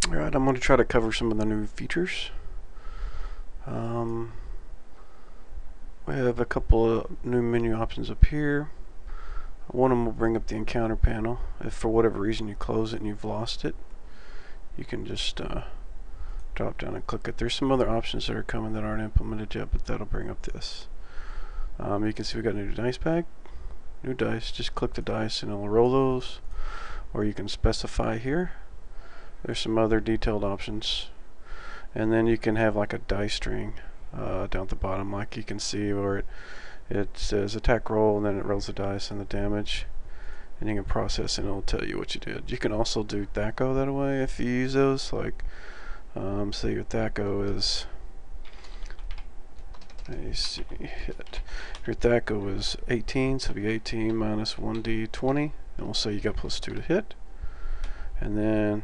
Alright, I'm going to try to cover some of the new features. We have a couple of new menu options up here. One of them will bring up the encounter panel. If for whatever reason you close it and you've lost it, you can just drop down and click it. There's some other options that are coming that aren't implemented yet, but that'll bring up this. You can see we got a new dice bag. New dice, just click the dice and it'll roll those. Or you can specify here. There's some other detailed options. And then you can have like a dice string down at the bottom, like you can see where it says attack roll, and then it rolls the dice and the damage, and you can process and it'll tell you what you did. You can also do THAC0 that way if you use those, like say your THAC0 is, let me see, hit. Your THAC0 is 18, so it'll be 18 minus 1d20, and we'll say you got +2 to hit, and then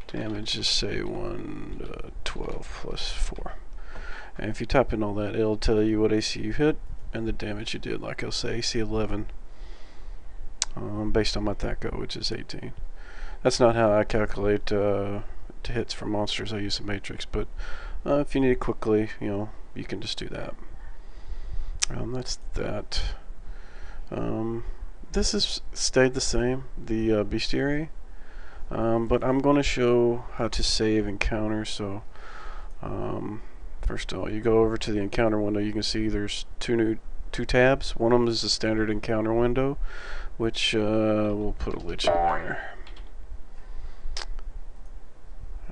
damage is say 112 plus 4. And if you type in all that, it'll tell you what AC you hit and the damage you did. Like it'll say AC 11 based on my THAC0, which is 18. That's not how I calculate hits for monsters. I use a matrix, but if you need it quickly, you can just do that. That's that. This has stayed the same, the bestiary. But I'm going to show how to save encounters. So first of all, you go over to the encounter window. You can see there's two tabs. One of them is the standard encounter window, which we'll put a lich in there.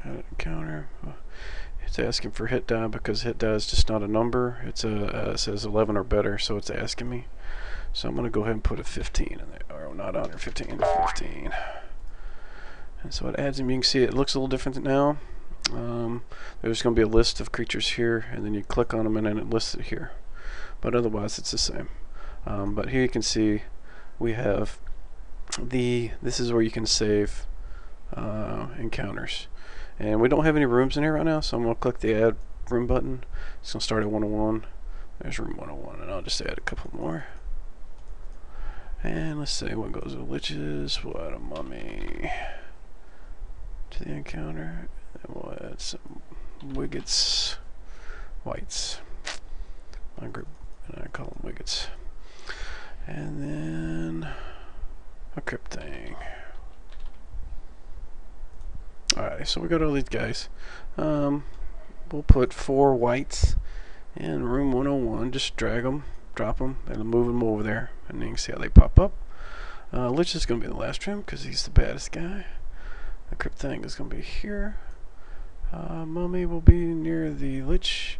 Add encounter. It's asking for hit die because hit die is just not a number. It says 11 or better, so it's asking me. So I'm going to go ahead and put a 15 in there, or not under 15, 15. And so it adds them. You can see it looks a little different now. There's going to be a list of creatures here, and then you click on them and then it lists it here. But otherwise it's the same. But here you can see we have this is where you can save encounters. And we don't have any rooms in here right now, so I'm going to click the add room button. It's going to start at 101. There's room 101, and I'll just add a couple more. And let's say what goes with liches, what a mummy. To the encounter, and we'll add some wiggets, whites. My group, and I call them wiggets. And then a crypt thing. Alright, so we got all these guys. We'll put 4 whites in room 101. Just drag them, drop them, and move them over there. And you can see how they pop up. Lich is going to be the last room because he's the baddest guy. The crypt thing is going to be here. Mummy will be near the lich.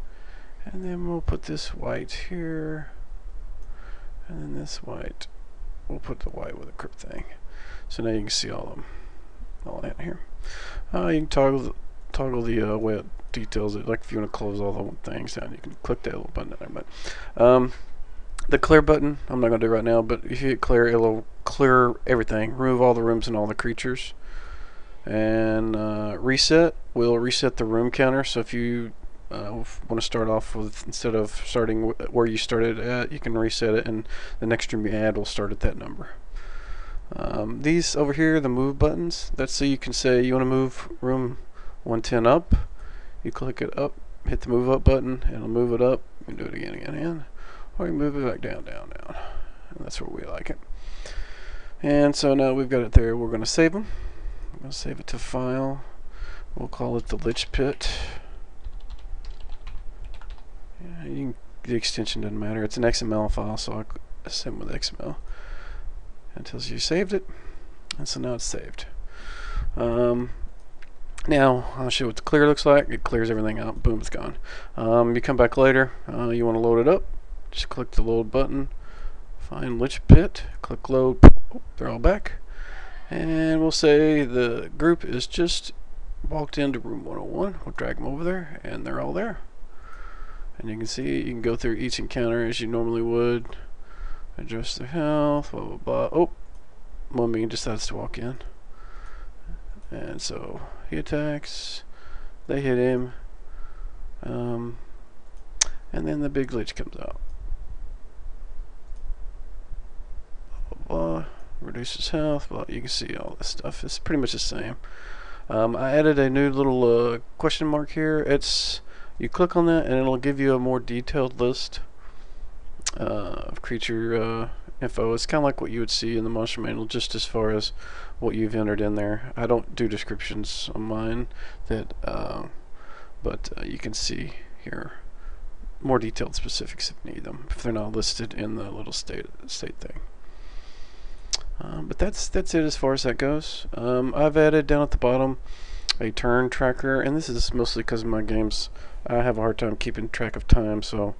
And then we'll put this white here. And then this white. We'll put the white with the crypt thing. So now you can see all of them. All that here. You can toggle the way it details it. Like if you want to close all the things down, you can click that little button there. But the clear button, I'm not going to do right now, but if you hit clear, it'll clear everything. Remove all the rooms and all the creatures. And reset will reset the room counter. So if you want to start off with, instead of starting where you started at, you can reset it, and the next room you add will start at that number. These over here, the move buttons, that's so you can say you want to move room 110 up. You click it up, hit the move up button, and it'll move it up. You can do it again, or you move it back down, and that's where we like it. And so now we've got it there. We're going to save them. I'm going to save it to file. We'll call it the Lich Pit. Yeah, the extension doesn't matter. It's an XML file, so I save with XML. It tells you saved it, and so now it's saved. Now I'll show you what the clear looks like. It clears everything out. Boom, it's gone. You come back later. You want to load it up. Just click the load button. Find Lich Pit. Click load. Oh, they're all back. And we'll say the group is just walked into room 101. We'll drag them over there, and they're all there. And you can see you can go through each encounter as you normally would. Adjust their health, blah blah blah. Oh, Mummy decides to walk in. And so he attacks. They hit him. And then the big lich comes out. Blah blah blah. Reduces health. Well, you can see all this stuff. It's pretty much the same. I added a new little question mark here. You click on that and it'll give you a more detailed list of creature info. It's kind of like what you would see in the monster manual, just as far as what you've entered in there. I don't do descriptions on mine, but you can see here more detailed specifics if you need them, if they're not listed in the little state thing. But that's it as far as that goes. I've added down at the bottom a turn tracker, and this is mostly because of my games. I have a hard time keeping track of time, so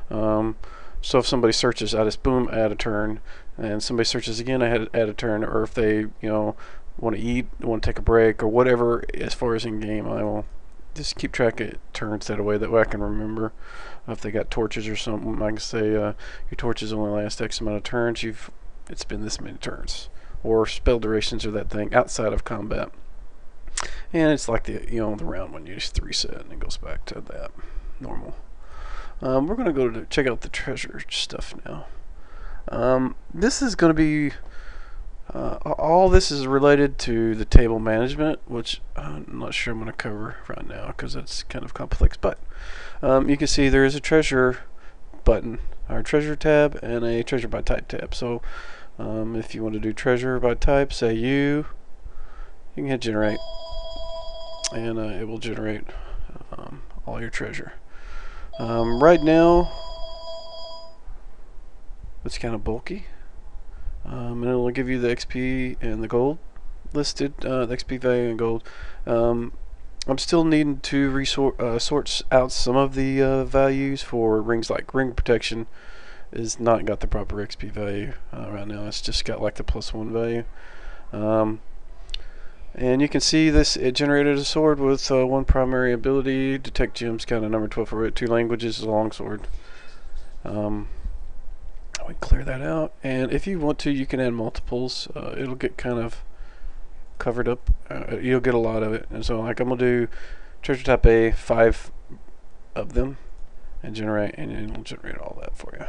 if somebody searches, I just boom, add a turn, and somebody searches again, I add a turn, or if they want to eat, want to take a break, or whatever as far as in game, I will just keep track of turns that way I can remember. If they got torches or something, I can say your torches only last X amount of turns. It's been this many turns, or spell durations or that thing outside of combat. And it's like the round one, you just reset and it goes back to that normal. We're going to go to check out the treasure stuff now. This is going to be all this is related to the table management, which I'm not sure I'm going to cover right now because it's kind of complex. But you can see there is a treasure button, or treasure tab, and a treasure by type tab. So if you want to do treasure by type, say you can hit generate, and it will generate all your treasure. Right now it's kind of bulky, and it'll give you the XP and the gold listed, the XP value and gold. I'm still needing to sort out some of the values for rings. Like ring protection is not got the proper XP value right now. It's just got like the +1 value. And you can see this, it generated a sword with one primary ability, detect gems, kind of number 12 for 2 languages, a long sword. I would clear that out, and if you want to, you can add multiples. It'll get kind of covered up. You'll get a lot of it, and so like I'm gonna do treasure type A, 5 of them, and generate, and it'll generate all that for you.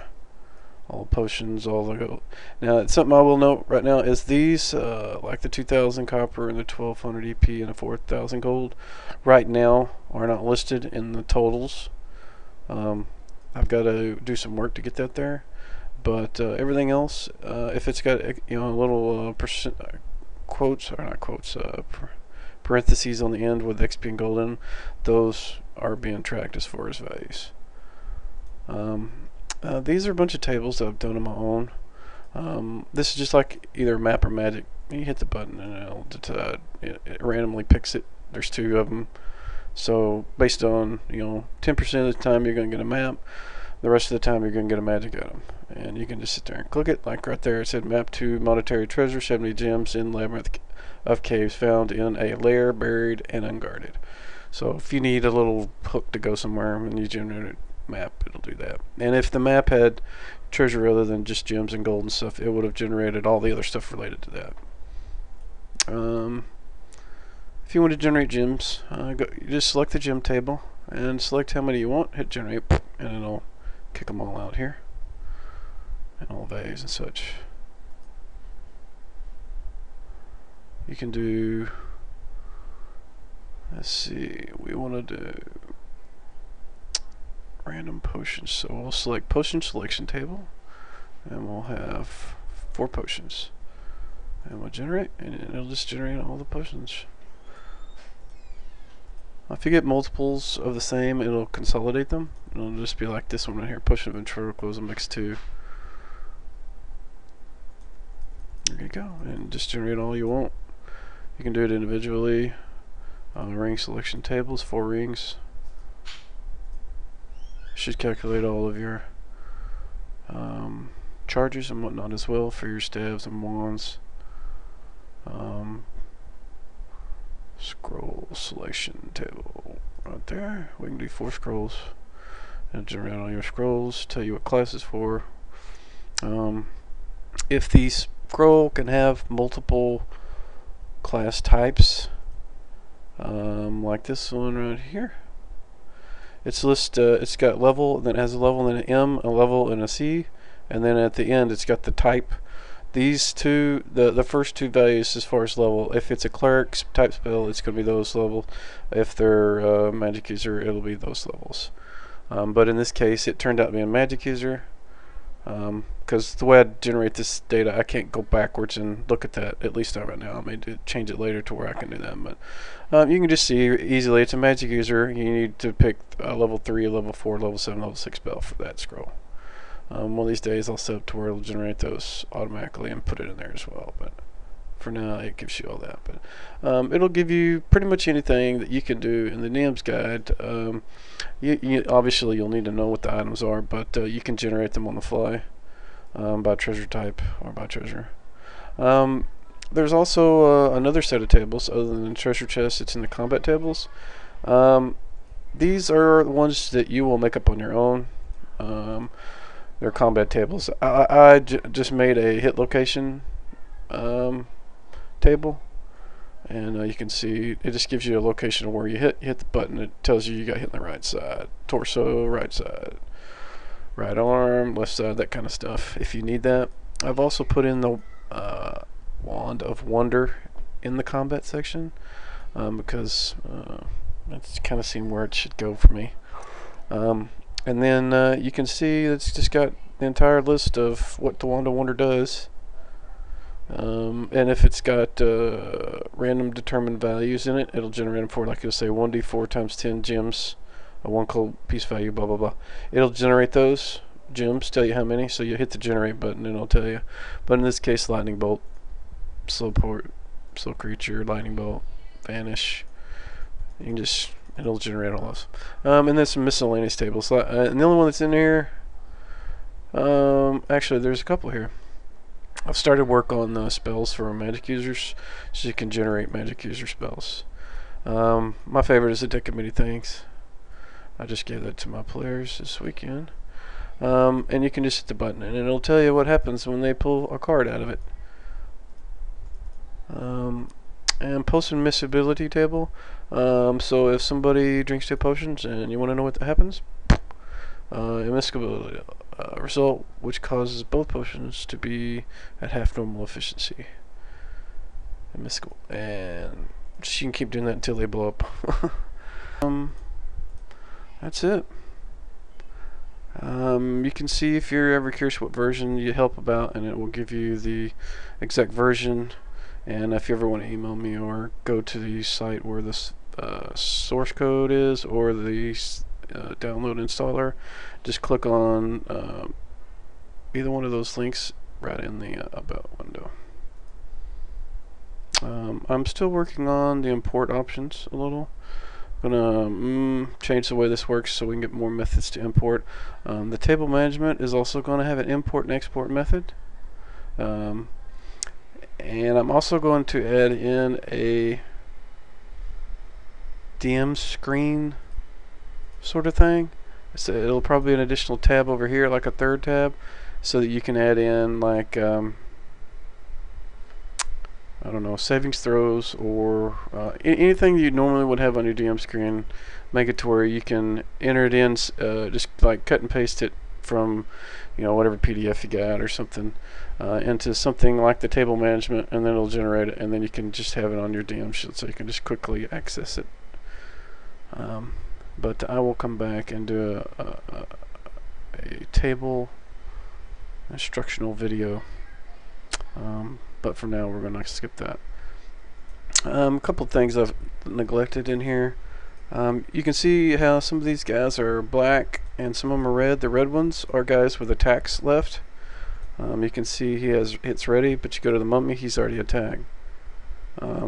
All the potions, all the gold. Now, something I will note right now is these, like the 2,000 copper and the 1,200 EP and the 4,000 gold, right now are not listed in the totals. I've got to do some work to get that there, but everything else, if it's got a little percent quotes or not quotes, parentheses on the end with XP and gold in, those are being tracked as far as values. These are a bunch of tables that I've done on my own. This is just like either map or magic. You hit the button and it randomly picks it. There's 2 of them. So based on 10% of the time you're going to get a map, the rest of the time you're going to get a magic item. And you can just sit there and click it. Like right there, it said map 2 monetary treasure, 70 gems in labyrinth of caves found in a lair, buried and unguarded. So if you need a little hook to go somewhere and you generate a map, it'll do that. And if the map had treasure other than just gems and gold and stuff, it would have generated all the other stuff related to that. If you want to generate gems, you just select the gem table and select how many you want, hit generate, and it'll kick them all out here, and all values and such. You can do, let's see, we want to do random potions, so we'll select potion selection table, and we'll have 4 potions, and we'll generate, and it'll just generate all the potions. If you get multiples of the same, it'll consolidate them. It'll just be like this one right here, potion of ventriloquism mix 2. There you go, and just generate all you want. You can do it individually. Ring selection tables, 4 rings. Should calculate all of your charges and whatnot as well for your staves and wands. Scroll selection table right there. We can do 4 scrolls and generate all your scrolls, tell you what class is for. If the scroll can have multiple class types, like this one right here, it's got level, and then it has a level and an M, a level and a C, and then at the end it's got the type these two, the first two values as far as level, if it's a cleric type spell, it's going to be those levels. If they're magic user, it'll be those levels. But in this case, it turned out to be a magic user. Because the way I generate this data, I can't go backwards and look at that, at least not right now. I may change it later to where I can do that. But you can just see easily it's a magic user. You need to pick a level 3, a level 4, level 7, level 6 spell for that scroll. One of these days I'll set up to where it'll generate those automatically and put it in there as well. But for now, it gives you all that. But it'll give you pretty much anything that you can do in the DM's guide. Obviously, you'll need to know what the items are, but you can generate them on the fly by treasure type or by treasure. There's also another set of tables other than the treasure chest. It's in the combat tables. These are the ones that you will make up on your own. They're combat tables. I just made a hit location table, and you can see it just gives you a location of where you hit the button. It tells you got hit on the right side, torso, right side, right arm, left side, that kind of stuff if you need that. I've also put in the Wand of Wonder in the combat section because that's kind of seen where it should go for me. And then you can see it's just got the entire list of what the Wand of Wonder does. And if it's got random determined values in it, it'll generate them for, like it'll say 1d4 times 10 gems, a 1 gold piece value, blah blah blah. It'll generate those gems, tell you how many, so you hit the generate button and it'll tell you. But in this case, lightning bolt, slow creature, lightning bolt, vanish. You can just, it'll generate all those. And then some miscellaneous tables. And the only one that's in here, actually there's a couple here. I've started work on spells for magic users, so you can generate magic user spells. My favorite is a deck of many things. I just gave that to my players this weekend. And you can just hit the button, and it'll tell you what happens when they pull a card out of it. And potion miscibility table. So if somebody drinks 2 potions and you want to know what happens, immiscibility result, which causes both potions to be at half normal efficiency. Immiscible, and you can keep doing that until they blow up. That's it. You can see if you're ever curious what version you help about, and it will give you the exact version. And if you ever want to email me or go to the site where this source code is, or the download installer, just click on either one of those links right in the about window. I'm still working on the import options a little. I'm gonna change the way this works so we can get more methods to import. The table management is also going to have an import and export method. And I'm also going to add in a DM screen sort of thing. So it'll probably be an additional tab over here, like a third tab, so that you can add in, like I don't know, savings throws or anything you normally would have on your DM screen. Make it to where you can enter it in, just like cut and paste it from, whatever PDF you got or something, into something like the table management, and then it'll generate it, and then you can just have it on your DM sheet so you can just quickly access it. But I will come back and do a table instructional video. But for now, we're going to skip that. A couple of things I've neglected in here. You can see how some of these guys are black and some of them are red. The red ones are guys with attacks left. You can see he has hits ready, but you go to the mummy, he's already attacked.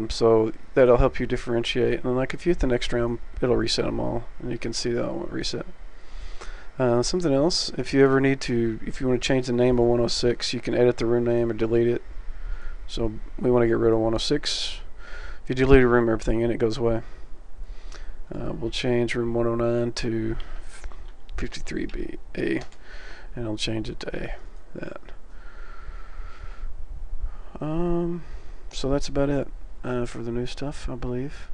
So that'll help you differentiate. And like if you hit the next round, it'll reset them all, and you can see that won't reset. Something else, if you ever need to, if you want to change the name of 106, you can edit the room name or delete it. So we want to get rid of 106. If you delete a room, everything in it goes away. We'll change room 109 to 53B A, and I'll change it to A. That. So that's about it for the new stuff, I believe.